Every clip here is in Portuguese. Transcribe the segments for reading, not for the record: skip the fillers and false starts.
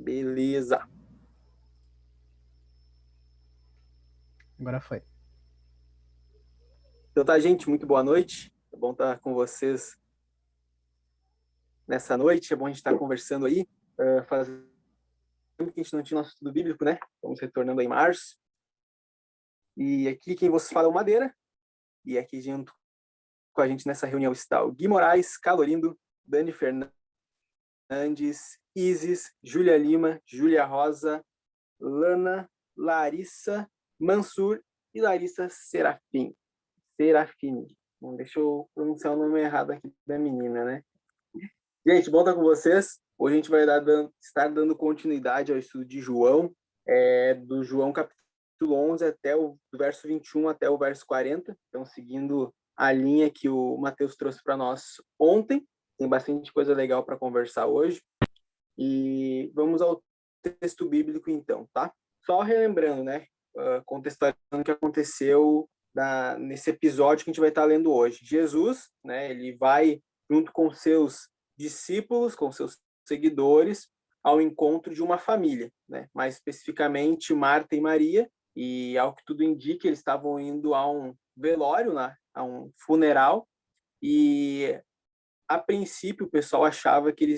Beleza. Agora foi. Então tá, gente, muito boa noite. É bom estar com vocês nessa noite. É bom a gente estar conversando aí. Faz tempo que a gente não tinha nosso estudo bíblico, né? Estamos retornando aí em março. E aqui quem vos fala é o Madeira. E aqui junto com a gente nessa reunião está o Gui Moraes, Calorindo, Dani Fernandes, Isis, Júlia Lima, Júlia Rosa, Lana, Larissa Mansur e Larissa Serafini. Não deixa eu pronunciar o nome errado aqui da menina, né? Gente, bom estar com vocês. Hoje a gente vai estar dando continuidade ao estudo de João, do João capítulo 11 até do verso 21 até o verso 40. Então, seguindo a linha que o Matheus trouxe para nós ontem. Tem bastante coisa legal para conversar hoje. E vamos ao texto bíblico, então, tá? Só relembrando, né? Contextualizando o que aconteceu nesse episódio que a gente vai estar lendo hoje. Jesus, né? Ele vai, junto com seus discípulos, com seus seguidores, ao encontro de uma família, né? Mais especificamente Marta e Maria, e ao que tudo indica, eles estavam indo a um velório, né? A um funeral, e a princípio o pessoal achava que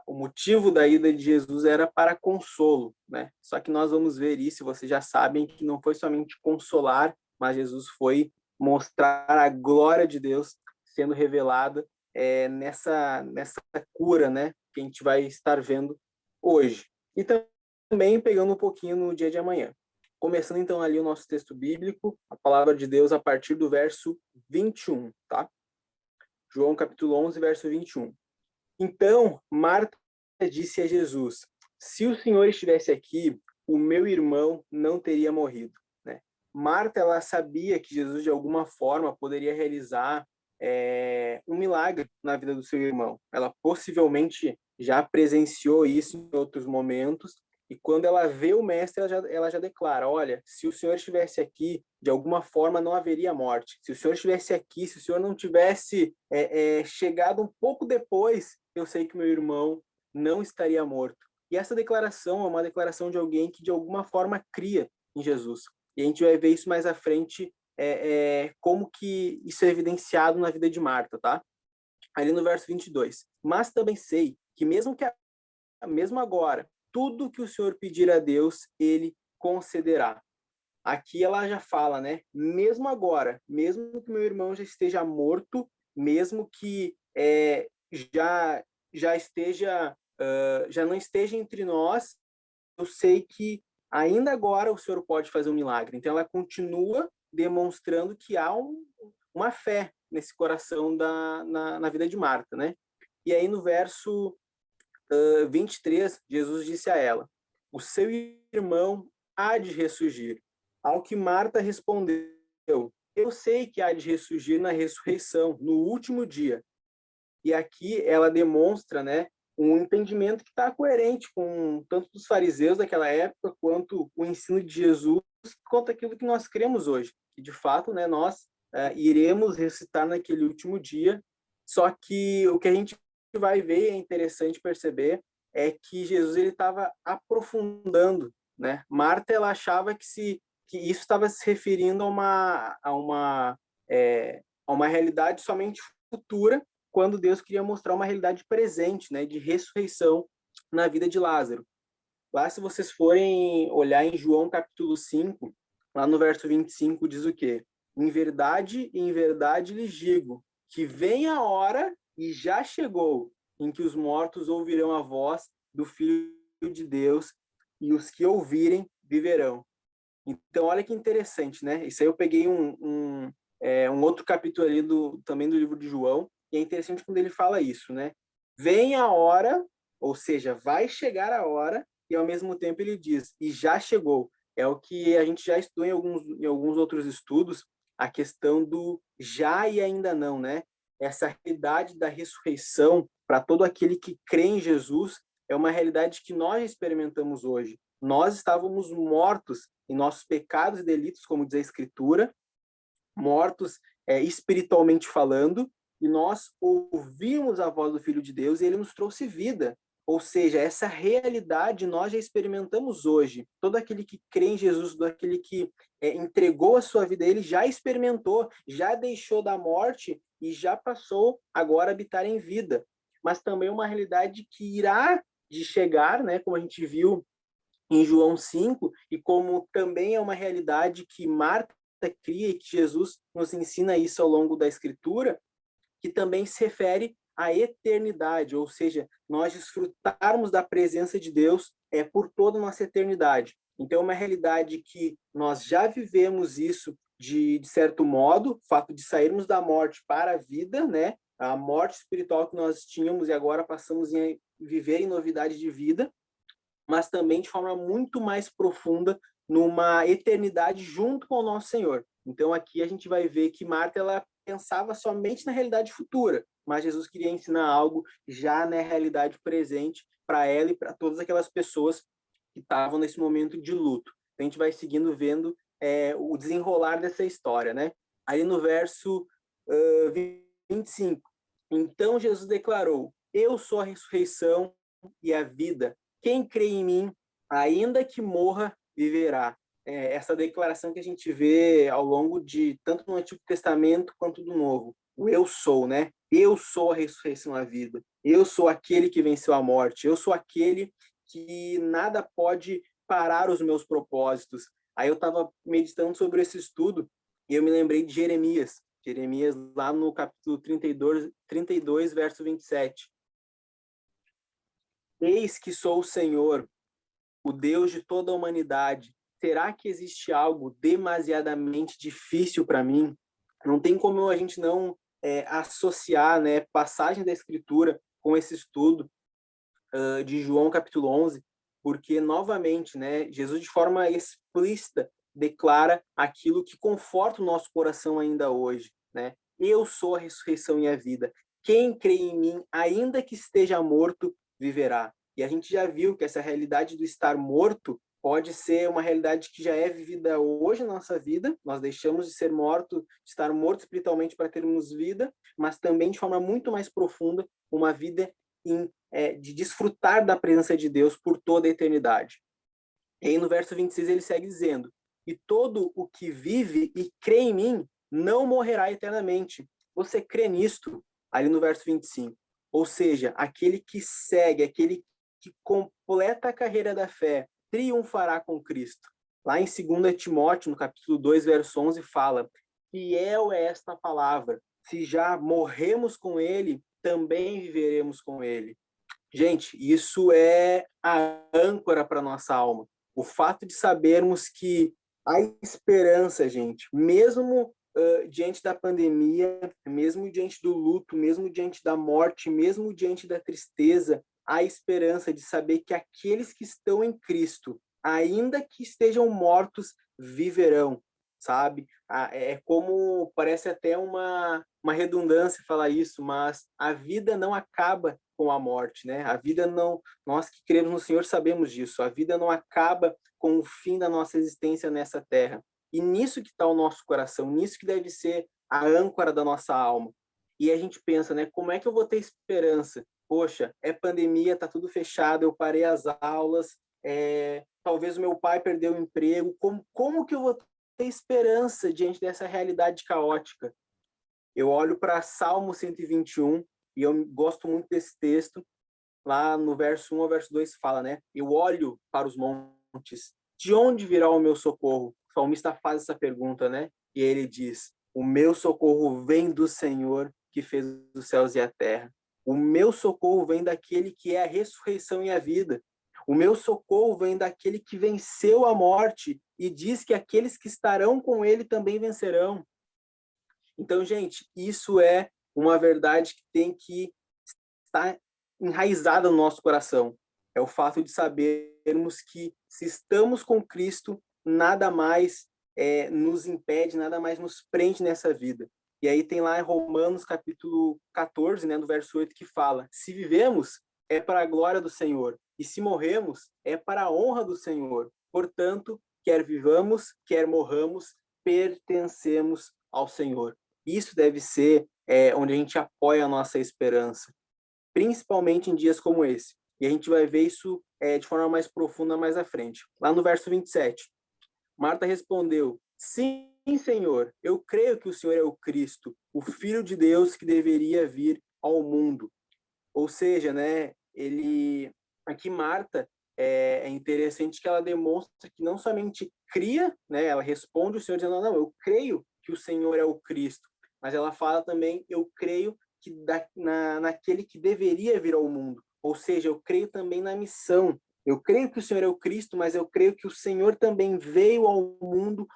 o motivo da ida de Jesus era para consolo, né? Só que nós vamos ver isso, vocês já sabem que não foi somente consolar, mas Jesus foi mostrar a glória de Deus sendo revelada nessa cura, né? Que a gente vai estar vendo hoje. E também pegando um pouquinho no dia de amanhã. Começando então ali o nosso texto bíblico, a palavra de Deus a partir do verso 21, tá? João capítulo 11, verso 21. Então, Marta disse a Jesus: se o Senhor estivesse aqui, o meu irmão não teria morrido. Né? Marta, ela sabia que Jesus, de alguma forma, poderia realizar um milagre na vida do seu irmão. Ela possivelmente já presenciou isso em outros momentos, e quando ela vê o mestre, ela já declara: olha, se o Senhor estivesse aqui, de alguma forma não haveria morte. Se o Senhor estivesse aqui, se o Senhor não tivesse chegado um pouco depois, eu sei que meu irmão não estaria morto. E essa declaração é uma declaração de alguém que de alguma forma cria em Jesus. E a gente vai ver isso mais à frente, como que isso é evidenciado na vida de Marta, tá? Ali no verso 22. Mas também sei que mesmo agora, tudo que o Senhor pedir a Deus, ele concederá. Aqui ela já fala, né? Mesmo agora, mesmo que meu irmão já esteja morto, mesmo que já esteja, já não esteja entre nós, eu sei que ainda agora o Senhor pode fazer um milagre. Então ela continua demonstrando que há uma fé nesse coração na vida de Marta, né? E aí no verso 23, Jesus disse a ela: o seu irmão há de ressurgir. Ao que Marta respondeu: eu sei que há de ressurgir na ressurreição, no último dia. E aqui ela demonstra, né, um entendimento que está coerente com tanto dos fariseus daquela época, quanto o ensino de Jesus, quanto aquilo que nós cremos hoje. Que, de fato, né, nós iremos ressuscitar naquele último dia, só que o que a gente vai ver, é interessante perceber, é que Jesus estava aprofundando, né? Marta, ela achava que isso estava se referindo a uma realidade somente futura, quando Deus queria mostrar uma realidade presente, né, de ressurreição na vida de Lázaro. Lá, se vocês forem olhar em João capítulo 5, lá no verso 25, diz o quê? Em verdade lhes digo, que vem a hora, e já chegou, em que os mortos ouvirão a voz do Filho de Deus, e os que ouvirem viverão. Então, olha que interessante, né? Isso aí eu peguei um outro capítulo ali também do livro de João, e é interessante quando ele fala isso, né? Vem a hora, ou seja, vai chegar a hora, e ao mesmo tempo ele diz, e já chegou. É o que a gente já estudou em alguns outros estudos, a questão do já e ainda não, né? Essa realidade da ressurreição, para todo aquele que crê em Jesus, é uma realidade que nós experimentamos hoje. Nós estávamos mortos em nossos pecados e delitos, como diz a Escritura, mortos espiritualmente falando, e nós ouvimos a voz do Filho de Deus e ele nos trouxe vida. Ou seja, essa realidade nós já experimentamos hoje. Todo aquele que crê em Jesus, todo aquele que entregou a sua vida a ele, já experimentou, já deixou da morte e já passou agora a habitar em vida. Mas também uma realidade que irá de chegar, né, como a gente viu em João 5, e como também é uma realidade que Marta cria e que Jesus nos ensina isso ao longo da Escritura, que também se refere à eternidade, ou seja, nós desfrutarmos da presença de Deus por toda a nossa eternidade. Então, é uma realidade que nós já vivemos isso de certo modo, o fato de sairmos da morte para a vida, né? A morte espiritual que nós tínhamos e agora passamos a viver em novidade de vida, mas também de forma muito mais profunda numa eternidade junto com o nosso Senhor. Então aqui a gente vai ver que Marta ela pensava somente na realidade futura, mas Jesus queria ensinar algo já na realidade presente para ela e para todas aquelas pessoas que estavam nesse momento de luto. Então, a gente vai seguindo vendo o desenrolar dessa história, né? Aí no verso 25, então Jesus declarou: eu sou a ressurreição e a vida. Quem crê em mim, ainda que morra, viverá. Essa declaração que a gente vê ao longo de tanto no Antigo Testamento quanto do Novo. O eu sou, né? Eu sou a ressurreição e a vida. Eu sou aquele que venceu a morte. Eu sou aquele que nada pode parar os meus propósitos. Aí eu estava meditando sobre esse estudo e eu me lembrei de Jeremias. Jeremias, lá no capítulo 32 verso 27. Eis que sou o Senhor, o Deus de toda a humanidade. Será que existe algo demasiadamente difícil para mim? Não tem como a gente não associar, né, passagem da Escritura com esse estudo de João capítulo 11, porque, novamente, né, Jesus de forma explícita declara aquilo que conforta o nosso coração ainda hoje, né? Eu sou a ressurreição e a vida. Quem crê em mim, ainda que esteja morto, viverá. E a gente já viu que essa realidade do estar morto pode ser uma realidade que já é vivida hoje na nossa vida. Nós deixamos de ser morto, de estar morto espiritualmente para termos vida, mas também de forma muito mais profunda, uma vida de desfrutar da presença de Deus por toda a eternidade. E aí no verso 26 ele segue dizendo: e todo o que vive e crê em mim não morrerá eternamente. Você crê nisto? Ali no verso 25. Ou seja, aquele que segue, aquele que completa a carreira da fé, triunfará com Cristo. Lá em 2 Timóteo, no capítulo 2, verso 11, fala: fiel é esta palavra, se já morremos com ele, também viveremos com ele. Gente, isso é a âncora para nossa alma. O fato de sabermos que há esperança, gente, mesmo diante da pandemia, mesmo diante do luto, mesmo diante da morte, mesmo diante da tristeza, há esperança de saber que aqueles que estão em Cristo, ainda que estejam mortos, viverão, sabe? É como, parece até uma redundância falar isso, mas a vida não acaba com a morte, né? A vida não, nós que cremos no Senhor sabemos disso. A vida não acaba com o fim da nossa existência nessa terra. E nisso que está o nosso coração, nisso que deve ser a âncora da nossa alma. E a gente pensa, né? Como é que eu vou ter esperança? Poxa, é pandemia, tá tudo fechado, eu parei as aulas, talvez o meu pai perdeu o emprego. Como que eu vou ter esperança diante dessa realidade caótica? Eu olho para Salmo 121 e eu gosto muito desse texto. Lá no verso 1 ao verso 2 fala, né? Eu olho para os montes. De onde virá o meu socorro? O salmista faz essa pergunta, né? E ele diz: o meu socorro vem do Senhor que fez os céus e a terra. O meu socorro vem daquele que é a ressurreição e a vida. O meu socorro vem daquele que venceu a morte e diz que aqueles que estarão com ele também vencerão. Então, gente, isso é uma verdade que tem que estar enraizada no nosso coração. É o fato de sabermos que se estamos com Cristo, nada mais nos impede, nada mais nos prende nessa vida. E aí tem lá em Romanos capítulo 14, né, no verso 8, que fala: se vivemos, é para a glória do Senhor, e se morremos, é para a honra do Senhor. Portanto, quer vivamos, quer morramos, pertencemos ao Senhor. Isso deve ser onde a gente apoia a nossa esperança, principalmente em dias como esse. E a gente vai ver isso de forma mais profunda mais à frente. Lá no verso 27, Marta respondeu: Sim, Senhor, eu creio que o Senhor é o Cristo, o Filho de Deus que deveria vir ao mundo. Ou seja, né, aqui Marta, é interessante que ela demonstra que não somente cria, né, ela responde o Senhor dizendo: não, eu creio que o Senhor é o Cristo, mas ela fala também: eu creio que naquele que deveria vir ao mundo. Ou seja, eu creio também na missão. Eu creio que o Senhor é o Cristo, mas eu creio que o Senhor também veio ao mundo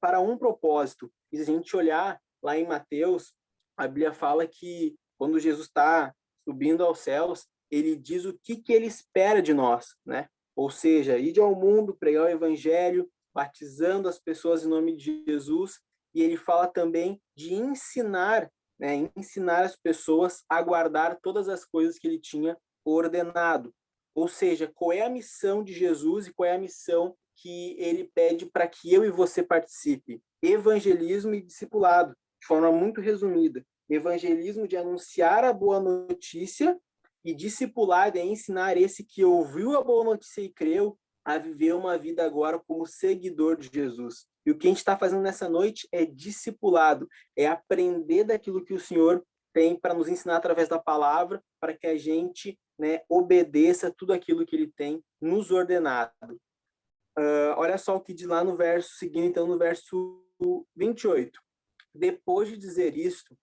para um propósito. E se a gente olhar lá em Mateus, a Bíblia fala que quando Jesus está subindo aos céus, ele diz o que ele espera de nós, né? Ou seja, ir ao mundo, pregar o evangelho, batizando as pessoas em nome de Jesus, e ele fala também de ensinar, né? Ensinar as pessoas a guardar todas as coisas que ele tinha ordenado. Ou seja, qual é a missão de Jesus e qual é a missão que ele pede para que eu e você participe? Evangelismo e discipulado, de forma muito resumida. Evangelismo de anunciar a boa notícia e discipular de ensinar esse que ouviu a boa notícia e creu a viver uma vida agora como seguidor de Jesus. E o que a gente está fazendo nessa noite é discipulado, é aprender daquilo que o Senhor tem para nos ensinar através da palavra, para que a gente, né, obedeça tudo aquilo que ele tem nos ordenado. Olha só o que diz lá no verso seguinte, então no verso 28. Depois de dizer isto,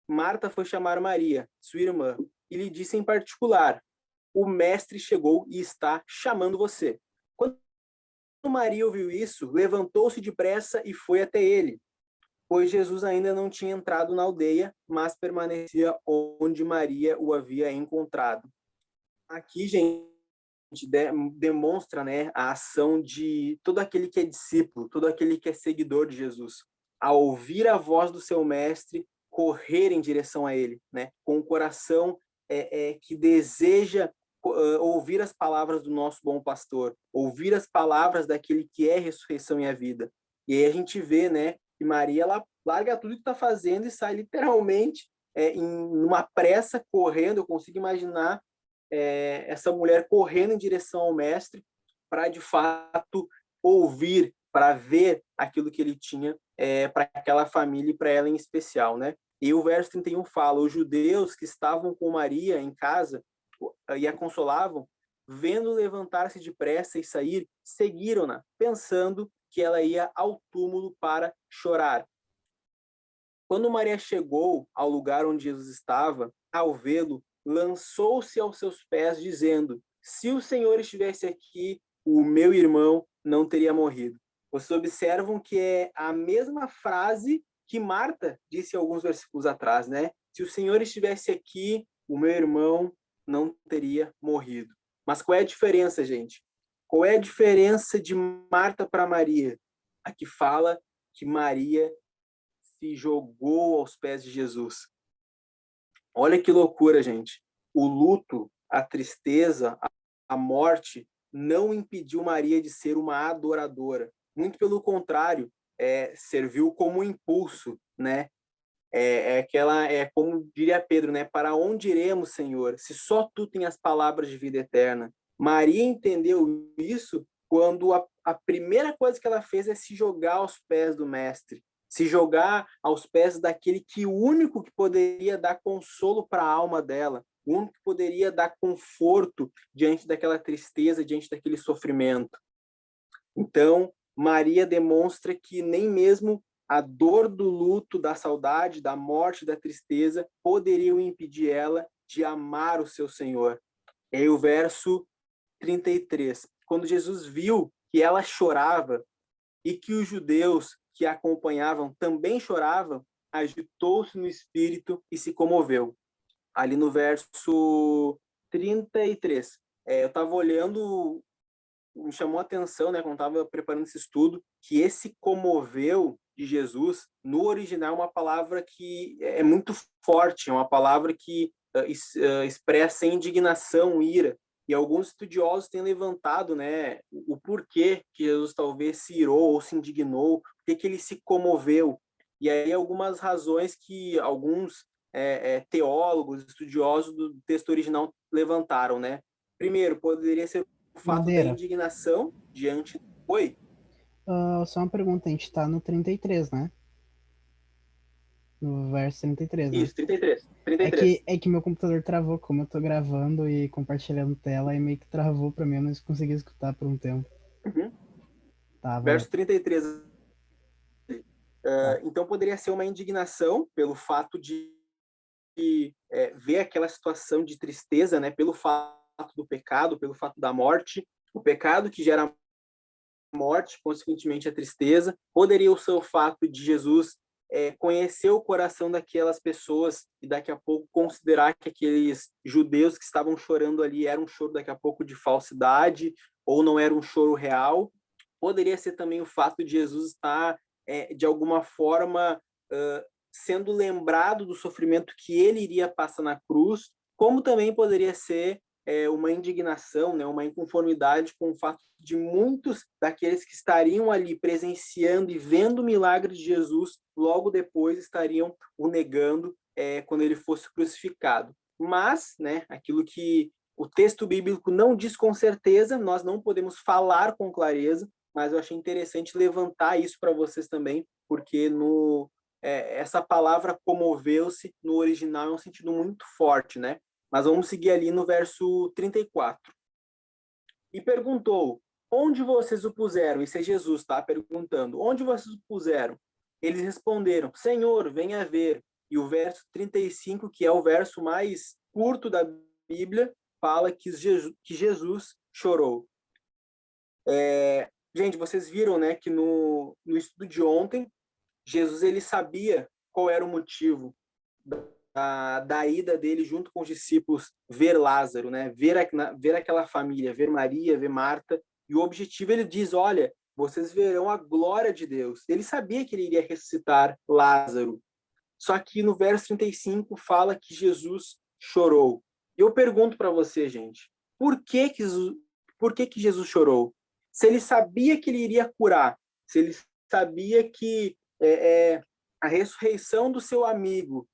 Marta foi chamar Maria, sua irmã, e lhe disse em particular: o mestre chegou e está chamando você. Quando Maria ouviu isso, levantou-se depressa e foi até ele, pois Jesus ainda não tinha entrado na aldeia, mas permanecia onde Maria o havia encontrado. Aqui, gente, demonstra, né, a ação de todo aquele que é discípulo, todo aquele que é seguidor de Jesus. Ao ouvir a voz do seu mestre, correr em direção a ele, né, com o coração que deseja ouvir as palavras do nosso bom pastor, ouvir as palavras daquele que é a ressurreição e a vida. E aí a gente vê, né, que Maria, ela larga tudo que está fazendo e sai literalmente em uma pressa, correndo. Eu consigo imaginar essa mulher correndo em direção ao mestre para, de fato, ouvir, para ver aquilo que ele tinha para aquela família e para ela em especial, né? E o verso 31 fala: os judeus que estavam com Maria em casa e a consolavam, vendo levantar-se depressa e sair, seguiram-na, pensando que ela ia ao túmulo para chorar. Quando Maria chegou ao lugar onde Jesus estava, ao vê-lo, lançou-se aos seus pés, dizendo: se o Senhor estivesse aqui, o meu irmão não teria morrido. Vocês observam que é a mesma frase que Marta disse alguns versículos atrás, né? Se o Senhor estivesse aqui, o meu irmão não teria morrido. Mas qual é a diferença, gente? Qual é a diferença de Marta para Maria? Aqui fala que Maria se jogou aos pés de Jesus. Olha que loucura, gente. O luto, a tristeza, a morte não impediu Maria de ser uma adoradora. Muito pelo contrário, serviu como impulso, né? Como diria Pedro, né? Para onde iremos, Senhor, se só tu tens as palavras de vida eterna? Maria entendeu isso quando a primeira coisa que ela fez é se jogar aos pés do mestre, se jogar aos pés daquele que o único que poderia dar consolo para a alma dela, o único que poderia dar conforto diante daquela tristeza, diante daquele sofrimento. Então, Maria demonstra que nem mesmo a dor do luto, da saudade, da morte, da tristeza poderiam impedir ela de amar o seu Senhor. E aí o verso 33. Quando Jesus viu que ela chorava e que os judeus que a acompanhavam também choravam, agitou-se no espírito e se comoveu. Ali no verso 33. Eu estava olhando, me chamou a atenção, né, quando estava preparando esse estudo, que esse comoveu de Jesus, no original, é uma palavra que é muito forte, é uma palavra que expressa indignação, ira. E alguns estudiosos têm levantado, né, o porquê que Jesus talvez se irou ou se indignou, por que ele se comoveu. E aí algumas razões que alguns teólogos, estudiosos do texto original levantaram, né? Primeiro, poderia ser o fato da Madeira. indignação diante... Oi? Só uma pergunta, a gente tá no 33, né? No verso 33, né? Isso, 33. É 33. que, é que meu computador travou, como eu tô gravando e compartilhando tela, e meio que travou pra mim, eu não consegui escutar por um tempo. Uhum. Tá, valeu. Verso 33. Tá. Então, poderia ser uma indignação pelo fato de ver aquela situação de tristeza, né? Pelo fato do pecado, pelo fato da morte. O pecado que gera morte, consequentemente a tristeza. Poderia ser o fato de Jesus conhecer o coração daquelas pessoas e daqui a pouco considerar que aqueles judeus que estavam chorando ali era um choro daqui a pouco de falsidade ou não era um choro real. Poderia ser também o fato de Jesus estar, de alguma forma, sendo lembrado do sofrimento que ele iria passar na cruz, como também poderia ser uma indignação, né, uma inconformidade com o fato de muitos daqueles que estariam ali presenciando e vendo o milagre de Jesus, logo depois estariam o negando quando ele fosse crucificado. Mas, né, aquilo que o texto bíblico não diz com certeza, nós não podemos falar com clareza, mas eu achei interessante levantar isso para vocês também, porque essa palavra comoveu-se no original é um sentido muito forte, né? Mas vamos seguir ali no verso 34. E perguntou, onde vocês o puseram? Isso é Jesus, tá? Perguntando, onde vocês o puseram? Eles responderam, Senhor, venha ver. E o verso 35, que é o verso mais curto da Bíblia, fala que Jesus chorou. Gente, vocês viram, né, que no estudo de ontem, Jesus ele sabia qual era o motivo da ida dele junto com os discípulos ver Lázaro, né? Ver aquela família, ver Maria, ver Marta. E o objetivo, ele diz, olha, vocês verão a glória de Deus. Ele sabia que ele iria ressuscitar Lázaro. Só que no verso 35 fala que Jesus chorou. E eu pergunto para você, gente, por que Jesus chorou? Se ele sabia que ele iria curar, se ele sabia que a ressurreição do seu amigo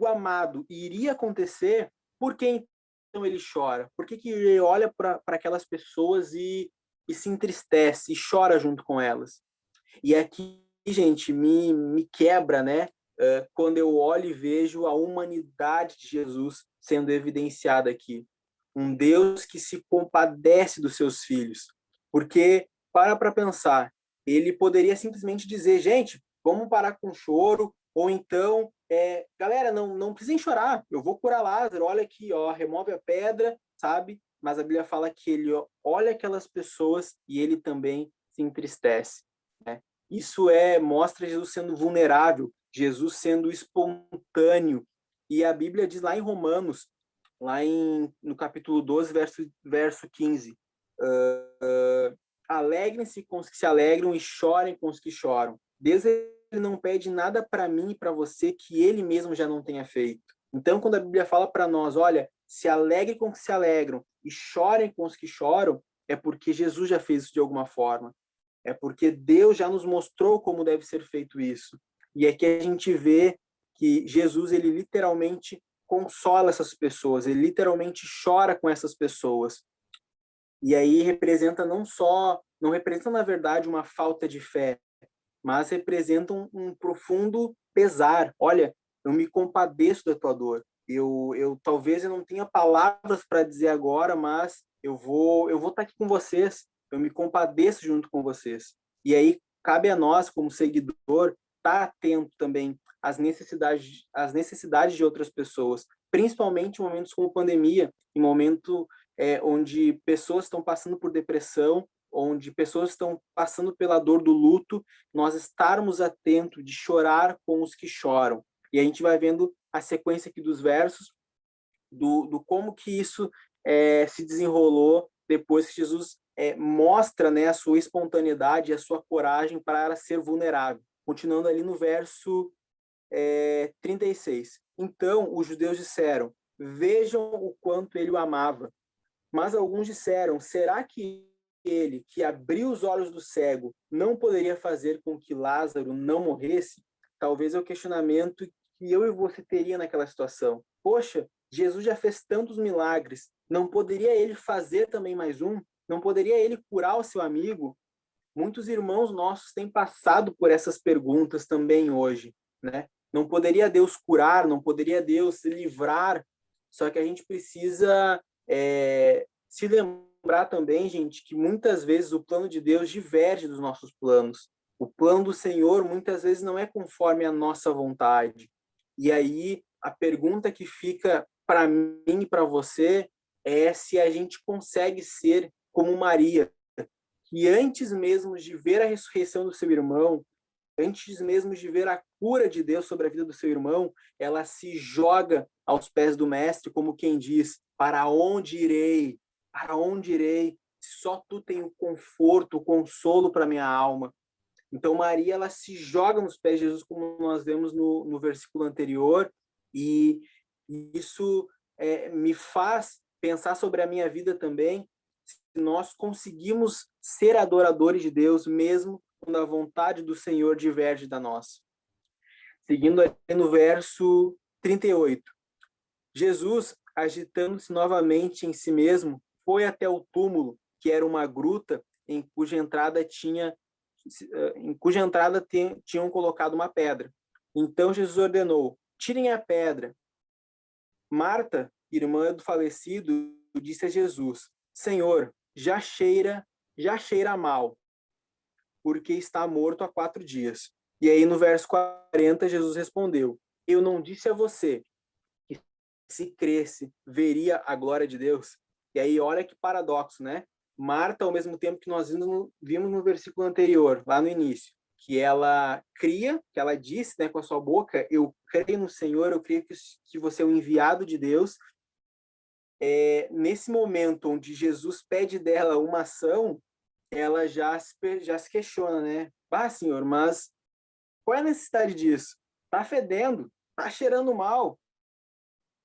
amado, iria acontecer, por que então ele chora? Por que ele olha para aquelas pessoas e se entristece e chora junto com elas? E aqui, gente, me quebra, né? Quando eu olho e vejo a humanidade de Jesus sendo evidenciada aqui. Um Deus que se compadece dos seus filhos. Porque, para pensar, ele poderia simplesmente dizer, gente, vamos parar com o choro, ou então, galera, não precisem chorar, eu vou curar Lázaro, olha aqui, ó, remove a pedra, sabe? Mas a Bíblia fala que ele olha aquelas pessoas e ele também se entristece. Né? Isso mostra Jesus sendo vulnerável, Jesus sendo espontâneo. E a Bíblia diz lá em Romanos, no capítulo 12, verso 15, alegrem-se com os que se alegram e chorem com os que choram. Deus ele não pede nada para mim e para você que ele mesmo já não tenha feito. Então, quando a Bíblia fala para nós, olha, se alegre com os que se alegram e chorem com os que choram, é porque Jesus já fez isso de alguma forma. É porque Deus já nos mostrou como deve ser feito isso. E aqui a gente vê que Jesus, ele literalmente consola essas pessoas, ele literalmente chora com essas pessoas. E aí não representa na verdade uma falta de fé, mas representa um profundo pesar. Olha, eu me compadeço da tua dor. Eu talvez eu não tenha palavras para dizer agora, mas eu vou estar aqui com vocês. Eu me compadeço junto com vocês. E aí cabe a nós, como seguidor, estar atento também às necessidades de outras pessoas, principalmente em momentos como pandemia, em momento onde pessoas estão passando por depressão, onde pessoas estão passando pela dor do luto, nós estarmos atentos de chorar com os que choram. E a gente vai vendo a sequência aqui dos versos, do como que isso se desenrolou depois que Jesus mostra, né, a sua espontaneidade, a sua coragem para ser vulnerável. Continuando ali no verso 36. Então os judeus disseram, vejam o quanto ele o amava. Mas alguns disseram, será que ele, que abriu os olhos do cego, não poderia fazer com que Lázaro não morresse? Talvez é o questionamento que eu e você teria naquela situação. Poxa, Jesus já fez tantos milagres, não poderia ele fazer também mais um? Não poderia ele curar o seu amigo? Muitos irmãos nossos têm passado por essas perguntas também hoje, né? Não poderia Deus curar, não poderia Deus livrar, só que a gente precisa se lembrar também, gente, que muitas vezes o plano de Deus diverge dos nossos planos. O plano do Senhor muitas vezes não é conforme a nossa vontade. E aí a pergunta que fica para mim e para você é se a gente consegue ser como Maria, que antes mesmo de ver a ressurreição do seu irmão, antes mesmo de ver a cura de Deus sobre a vida do seu irmão, ela se joga aos pés do mestre, como quem diz: para onde irei? Para onde irei? Só tu tem o conforto, o consolo para minha alma. Então Maria, ela se joga nos pés de Jesus, como nós vemos no versículo anterior, e isso me faz pensar sobre a minha vida também, se nós conseguimos ser adoradores de Deus, mesmo quando a vontade do Senhor diverge da nossa. Seguindo aí no verso 38. Jesus, agitando-se novamente em si mesmo, foi até o túmulo, que era uma gruta em cuja entrada tinham colocado uma pedra. Então Jesus ordenou: tirem a pedra. Marta, irmã do falecido, disse a Jesus: Senhor, já cheira mal, porque está morto há 4 dias. E aí no verso 40, Jesus respondeu: eu não disse a você que se cresce, veria a glória de Deus? E aí olha que paradoxo, né? Marta, ao mesmo tempo que nós vimos no versículo anterior, lá no início, que ela cria, que ela disse, né, com a sua boca: eu creio no Senhor, eu creio que você é o enviado de Deus. Nesse momento onde Jesus pede dela uma ação, ela já se questiona, né? Ah, Senhor, mas qual é a necessidade disso? Tá fedendo, tá cheirando mal,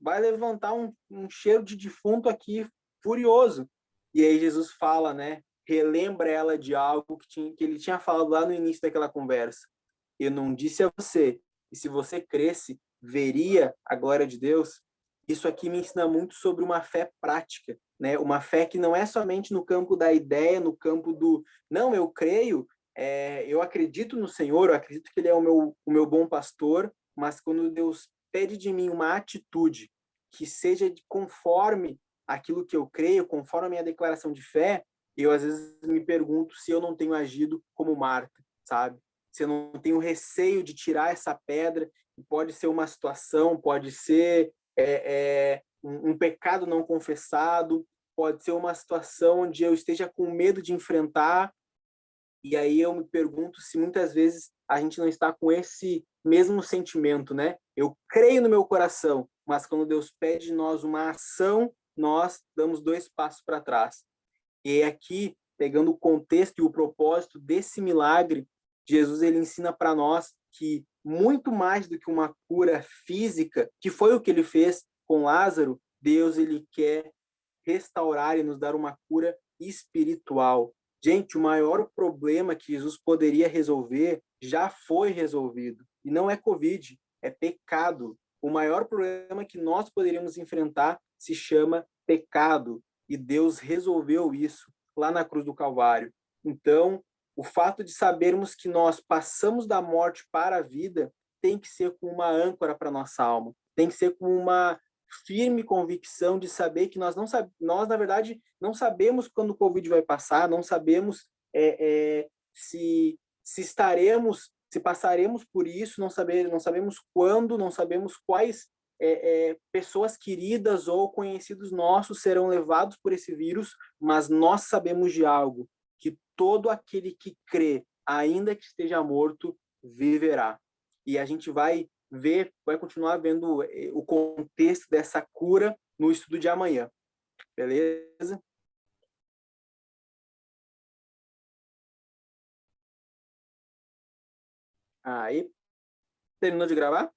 vai levantar um cheiro de defunto aqui furioso. E aí Jesus fala, né? Relembra ela de algo que ele tinha falado lá no início daquela conversa. Eu não disse a você, e se você cresce, veria a glória de Deus? Isso aqui me ensina muito sobre uma fé prática, né? Uma fé que não é somente no campo da ideia, no campo do, não, eu creio, eu acredito no Senhor, eu acredito que Ele é o meu bom pastor, mas quando Deus pede de mim uma atitude que seja conforme aquilo que eu creio, conforme a minha declaração de fé, eu às vezes me pergunto se eu não tenho agido como Marta, sabe? Se eu não tenho receio de tirar essa pedra, pode ser uma situação, pode ser um pecado não confessado, pode ser uma situação onde eu esteja com medo de enfrentar, e aí eu me pergunto se muitas vezes a gente não está com esse mesmo sentimento, né? Eu creio no meu coração, mas quando Deus pede de nós uma ação, nós damos 2 passos para trás. E aqui, pegando o contexto e o propósito desse milagre, Jesus ele ensina para nós que muito mais do que uma cura física, que foi o que ele fez com Lázaro, Deus ele quer restaurar e nos dar uma cura espiritual. Gente, o maior problema que Jesus poderia resolver já foi resolvido. E não é Covid, é pecado. O maior problema que nós poderíamos enfrentar se chama pecado. E Deus resolveu isso lá na cruz do Calvário. Então, o fato de sabermos que nós passamos da morte para a vida tem que ser com uma âncora para nossa alma. Tem que ser com uma firme convicção de saber que nós na verdade não sabemos quando o Covid vai passar, não sabemos se estaremos, se passaremos por isso, não sabemos quando, não sabemos quais pessoas queridas ou conhecidos nossos serão levados por esse vírus, mas nós sabemos de algo, que todo aquele que crê, ainda que esteja morto, viverá. E a gente vai continuar vendo o contexto dessa cura no estudo de amanhã. Beleza? Aí, terminou de gravar?